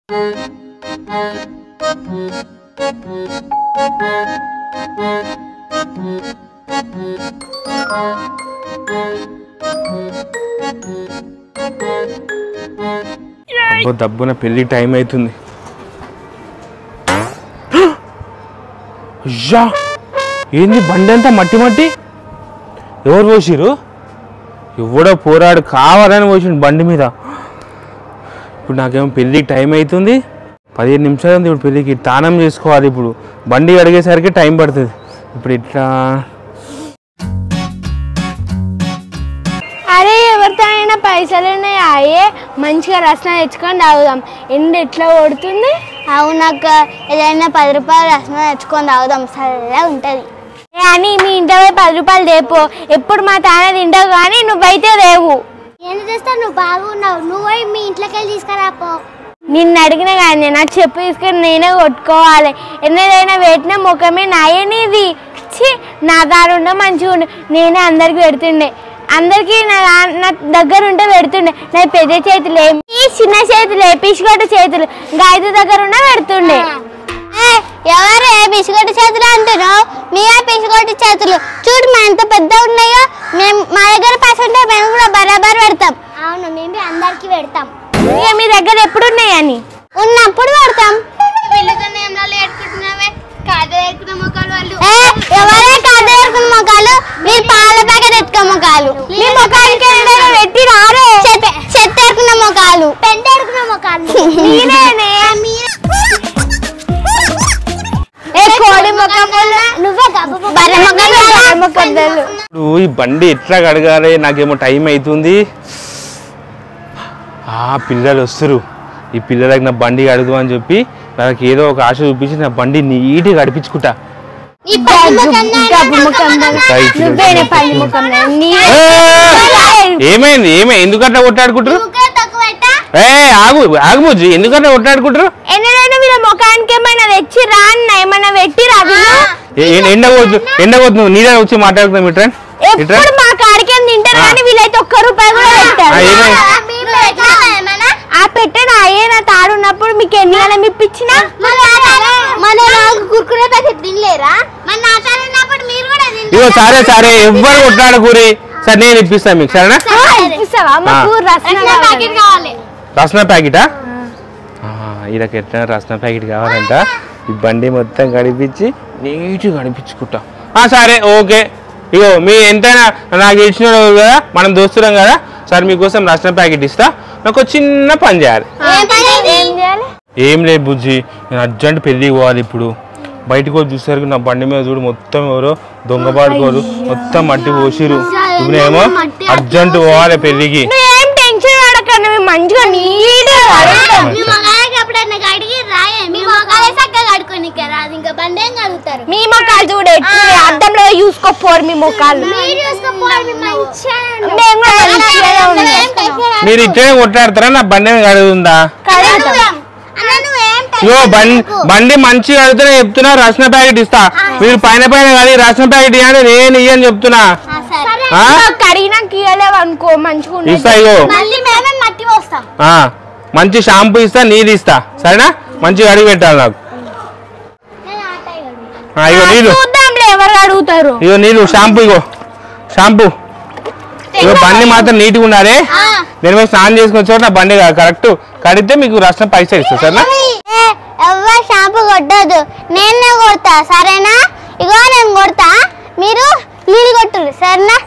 అబ్బో దబ్బున పెళ్లి టైం అవుతుంది. అయ్యా ఏంది బండి అంతా మట్టి మట్టి? ఎవరు పోసిరు? ఎవడో పోరాడు కావాలని పోసిండు బండి మీద. ఇప్పుడు నాకేమో పెళ్ళికి టైం అవుతుంది. 15 నిమిషాలు ఉంది ఇప్పుడు పెళ్ళికి. తానం చేసుకోవాలి. ఇప్పుడు బండి అడిగేసరికి టైం పడుతుంది. ఇప్పుడు ఇట్లా అరే ఎవరితో అయినా పైసలు ఉన్నాయే, మంచిగా రసన తెచ్చుకొని తాగుదాం. ఎండ ఎట్లా కొడుతుంది. అవునక్క, ఏదైనా 10 రూపాయలు రసన తెచ్చుకొని తాగుదాం, సరదా ఉంటుంది అని. మీ ఇంట్లో 10 రూపాయలు తేపో. ఎప్పుడు మా తానే తింటావు కానీ నువ్వైతే రేవు. ఏం చేస్తావు? నువ్వు బాగున్నావు, నువ్వు మీ ఇంట్లోకి వెళ్ళి తీసుకురాపో. నిన్ను అడిగిన కానీ నాకు చెప్పు తీసుకొని నేనే కొట్టుకోవాలి. ఎన్నదైనా పెట్టిన ముఖమే నాయే నీది. నా దారుండే మంచిగా ఉండు. నేనే అందరికి పెడుతుండే. అందరికి నా దగ్గర ఉంటే పెడుతుండే. నా పెద్ద చేతులు ఏమి, చిన్న చేతులు పిసిగొట్టు చేతులు గాయదు దగ్గర ఉండే పెడుతుండే. ఎవరే పిసిగొట్టు చేతులు అంటున్నావు? మీరే పిసిగొట్టు చేతులు. చూడు మా ఎంత పెద్ద ఉన్నాయో. మా దగ్గర పైసలు ఉంటే మేము కూడా బరాబర్ పెడతాం. అవును, మేము అందరికి పెడతాం. మీ దగ్గర ఎప్పుడు ఉన్నాయని? ఉన్నప్పుడు పెడతాం. ఎవరే కాదు ఎరుకున్న మొక్కలు? మీరు పాల ప్యాకెట్ ఎత్తుకున్న మొక్కలు. మీ ముఖానికి పెట్టి రారే. చెత్త ఎరుకున్న మొక్కలు, పెంట ఎరుకున్న మొక్కలు. కోడి ముఖం నువ్వే ఇప్పుడు ఈ బండి ఎట్లా కడగాలి? నాకేమో టైం అవుతుంది. పిల్లలు వస్తారు. ఈ పిల్లలకి నా బండి కడుగు అని చెప్పి నాకు ఏదో ఒక ఆశ చూపించి నా బండి నీట్గా గడిపించుకుంటా. ఏమైంది? ఎందుకట్లా కొట్టాడుకుంటారు? ఆగు ఆగు బుజ్జి, ఎందుకట్లా కొట్టాడుకుంటారు? ముఖానికి ఏమైనా తెచ్చి రా అన్న, ఏమైనా పెట్టి రాదు. ఎండగొద్దు నువ్వు నీళ్ళ వచ్చి మాట్లాడుతున్నాం. ఎప్పుడు మా కాడికి తింటారు కానీ వీళ్ళైతే ఒక్క రూపాయి కూడా పెట్టారు. ఆ పెట్టాను అయ్యే నా తాడున్నప్పుడు మీకు ఎన్ని గణం ఇప్పించినా. ఇగో సరే సరే ఎవ్వరు కొట్లాడకూరి. సరే నేను ఇప్పిస్తాను మీకు, సరేనా? రసన ప్యాకెటా? వీళ్ళకి ఎట్లా రసన ప్యాకెట్ కావాలంట. ఈ బండి మొత్తం గడిపించి నీట్గా గడిపించుకుంటా. సరే ఓకే. ఇగో మీ ఎంతైనా నాకు ఇచ్చిన కదా, మనం దోస్తున్నాం కదా. సరే మీకోసం రసన ప్యాకెట్ ఇస్తా. నాకు చిన్న పని చేయాలి. ఏం లేదు బుజ్జి, నేను అర్జెంట్ పెళ్ళికి పోవాలి. ఇప్పుడు బయటకు వచ్చి చూసేసరికి నా బండి మీద చూడు మొత్తం ఎవరో దొంగ పాడుకోరు, మొత్తం మట్టి పోసిరు. ఇప్పుడేమో అర్జెంట్ పోవాలి పెళ్ళికి. మంచిగా మీ మొక్కలు చూడే అద్దంలో చూసుకోపోరు. మీ మొక్కలు మీరు ఇట్లనే కొట్లాడతారా? నా బండి కడుగుందా? ఇగో బండి మంచిగా కడితేనే చెప్తున్నా. రసన ప్యాకెట్ ఇస్తా. మీరు పైన పైన కానీ రసన ప్యాకెట్ ఇవ్వండి, నేను ఇయ్యని చెప్తున్నా. ఇస్తా. ఇగో మంచి షాంపూ ఇస్తా, నీళ్ళు ఇస్తా, సరేనా? మంచిగా అడిగి పెట్టాలి నాకు. ఇగో నీళ్ళు, ఇగో నీళ్ళు, షాంపూ, ఇగో షాంపూ. ఇగో బండి మాత్రం నీట్గా ఉండాలి. నేను మీద స్నానం చేసుకొచ్చా నా బండి కరెక్ట్ కడిగితే మీకు రసన పైసలు ఇస్తా, సరేనా? ఎవరు షాంపూ కొట్టదు, నేనే కొడతా, సరేనా? ఇగో నేను కొడతా, మీరు నీళ్ళు కొట్టురు, సరేనా?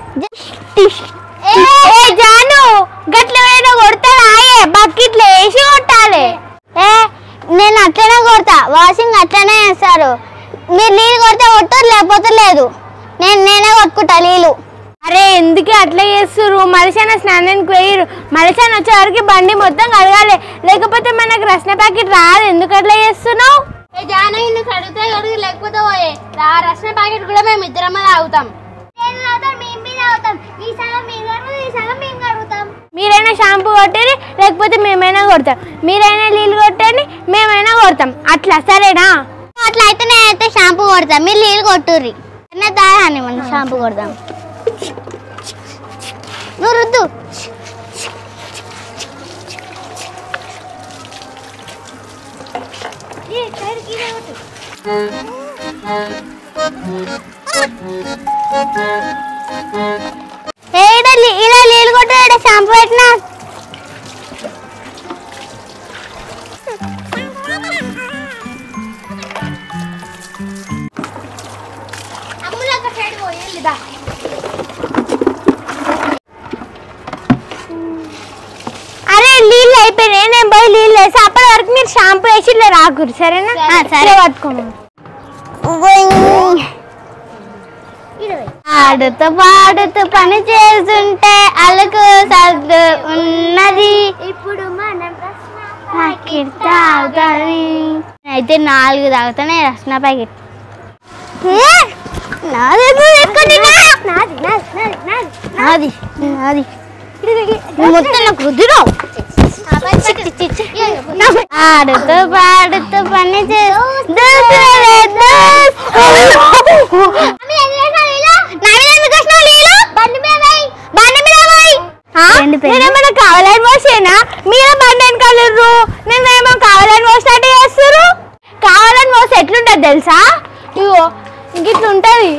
జాను గట్ల కొడతాడాయే, బకెట్లో వేసి కొట్టాలి. నేను అట్లనే కొడతా, వాషింగ్ అట్లనే వేస్తారు. మీరు నీళ్ళు కొడితే కొట్టరు, లేకపోతే లేదు. నేనే కొట్టుకుంటా నీళ్ళు. అరే ఎందుకే అట్లా చేస్తురు? మనిషిన స్నానానికి వేయరు. మనిషిని వచ్చేవరకు బండి మొత్తం కడగాలి, లేకపోతే మనకు రసన ప్యాకెట్ రాదు. ఎందుకు అట్లా చేస్తున్నావు? కడిగితే కడుగు, లేకపోతే రసన ప్యాకెట్ కూడా మేము ఇద్దరమే తాగుతాం. మీరైనా షాంపూ కొట్టండి, లేకపోతే మేమైనా కొడతాం. మీరైనా నీళ్ళు కొట్టండి, మేమైనా కొడతాం. అట్లా సరేనా? అట్లా అయితే నేనైతే షాంపూ కొడతాం, మీరు నీళ్ళు కొట్టుర్రి. తాగాని మనం షాంపూ కొడదాం. నువ్వు రుద్దు. ఇలా నీళ్ళు కొట్టాడ షాంపూ పెట్టినా అరే నీళ్ళు అయిపోయినాయి, నేను పోయి నీళ్ళు వేసి అప్పటి వరకు మీరు షాంపూ వేసి ఇలా రాకూరు సరేనా? సరే పట్టుకోమా. ఆడుతూ పాడుతూ పని చేస్తుంటే అలకు సర్దు ఉన్నది ఇప్పుడు మనం తాగుతాని అయితే 4 తాగుతానే రసన ప్యాకెట్. నాది మొత్తం నాకు రుద్దురావు. ఆడుతూ పాడుతూ పని నేనేమన్నా కావాలని పోసేనా? మీరే బండి వెనకాలరు, నేనేమో కావాలని పోసినట్టు చేస్తారు. కావాలని పోసి ఎట్లుంటది తెలుసా? ఇగో ఇంకిట్లుంటది.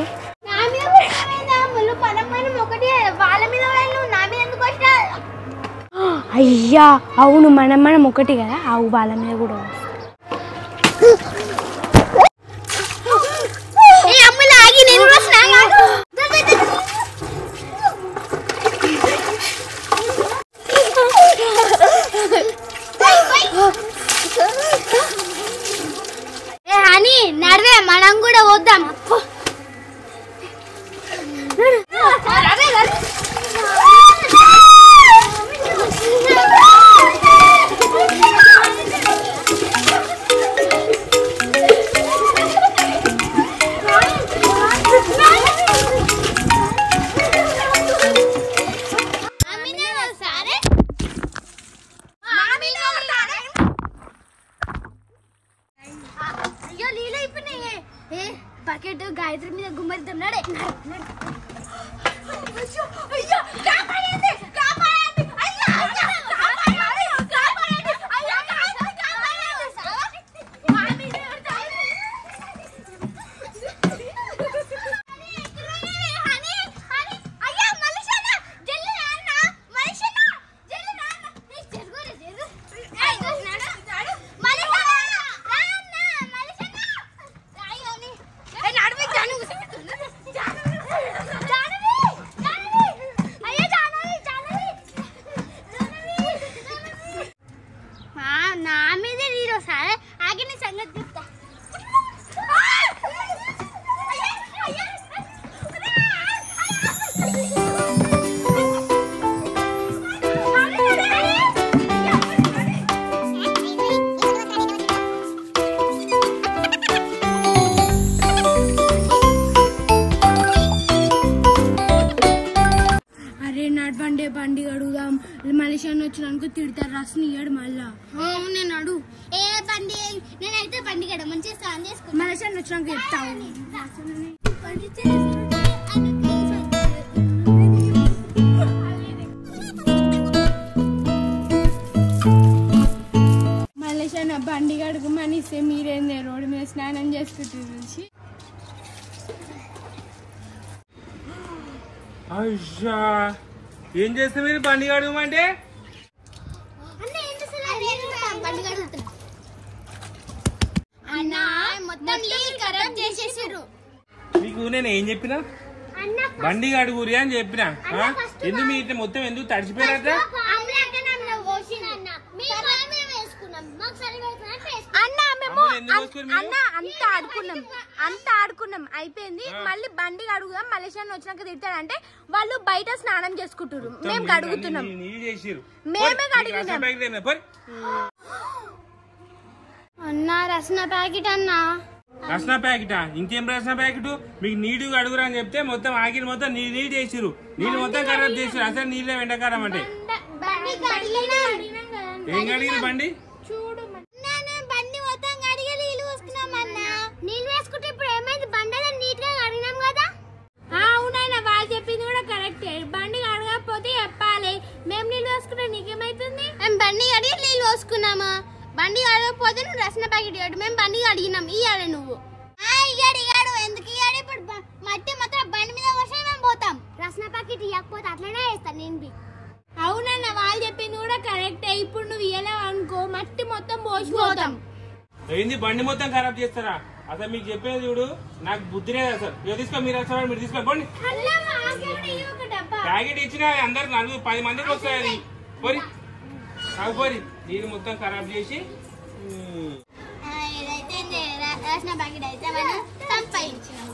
అయ్యా అవును, మనం ఒకటి కదా, ఆవు వాళ్ళ మీద కూడా అని నడవే, మనం కూడా వద్దాం. బకెట్ గాయత్రి మీద గుమ్మరిద్దాం. నడే నా మీద నీరు సార్ ఆగి నీ సంగతి చెప్తా. బండి అడుగుదాం, మలేషియా వచ్చినాక తిడతారు, రసని ఇయ్యాడు మళ్ళా. నేను అడు ఏ బండి, నేనైతే బండి గడ మంచిగా స్నానం చేసుకుంటా. మలేషియా వచ్చినాక చెప్తావు. మలేషియా బండి గడుగు మనిస్తే మీరేందే రోడ్డు మీద స్నానం చేసుకుంటారు. ఏం చేస్తే మీరు బండి కడగమంటే? మీకు నేను ఏం చెప్పినా? బండి కడుగురి అని చెప్పినా. ఎందుకు మీ ఇట్లా మొత్తం ఎందుకు తడిచిపోయారట? అంత ఆడుకున్నాం అయిపోయింది. మళ్ళీ బండి కడుగుదాం, మలేషియా వచ్చినాక తిడతాడంటే వాళ్ళు బయట స్నానం చేసుకుంటారు, మేము కడుగుతున్నాం. మేమే కడుగుతున్నాం. అన్నా రసన ప్యాకెట్ అన్నా. రసన ప్యాకెటా? ఇంకేం రసన ప్యాకెట్? మీకు నీడు అడుగురా అని చెప్తే మొత్తం ఆగిన మొత్తం నీళ్ళు చేసిరు, నీళ్ళు మొత్తం ఖరాబ్ చేసిరు. అసలు నీళ్ళే వెంటకారం అంటే ఏం కడిగిరు బండి? చూడు బండి మొత్తం కడిగి నీళ్ళు పోసుకున్నామన్నా. నీళ్ళు వేసుకుంటే ఇప్పుడు ఏమైంది? బండలో నీట్ గా కడిగినాం కదా. అవునైనా వాళ్ళు చెప్పింది కూడా కరెక్టే. బండి కడగకపోతే చెప్పాలి, మేము నీళ్ళు పోసుకుంటే నీకేమైతుంది? మేము బండి కడిగి నీళ్ళు పోసుకున్నామా? బండి అడగకపోతే నువ్వు రసన ప్యాకెట్ ఇవ్వడు. మేము బండి అడిగినాం, ఇయ్యాలి నువ్వు. ఇయ్యాడు ఎందుకు ఇయ్యాడు? ఇప్పుడు మట్టి మొత్తం బండి మీద వస్తే మేము పోతాం. రసన ప్యాకెట్ ఇవ్వకపోతే అట్లనే వేస్తాను నేను. అవునన్న, వాళ్ళు చెప్పింది కూడా కరెక్టే. ఇప్పుడు నువ్వు ఇయ్యలేవు అనుకో, మట్టి మొత్తం పోసిపోతాం. ఏంది బండి మొత్తం ఖరాబ్ చేస్తారా? అసలు మీకు చెప్పేది చూడు, నాకు బుద్ధి లేదు అసలు. ఇక తీసుకో, మీరు వస్తారా? మీరు తీసుకోండి. ప్యాకెట్ ఇచ్చిన అందరు 10 మందికి వస్తాయి. అది పోరి పోరి, నీరు మొత్తం ఖరాబ్ చేసి. రసన ప్యాకెట్ అయితే మనం సంపాదించినాం.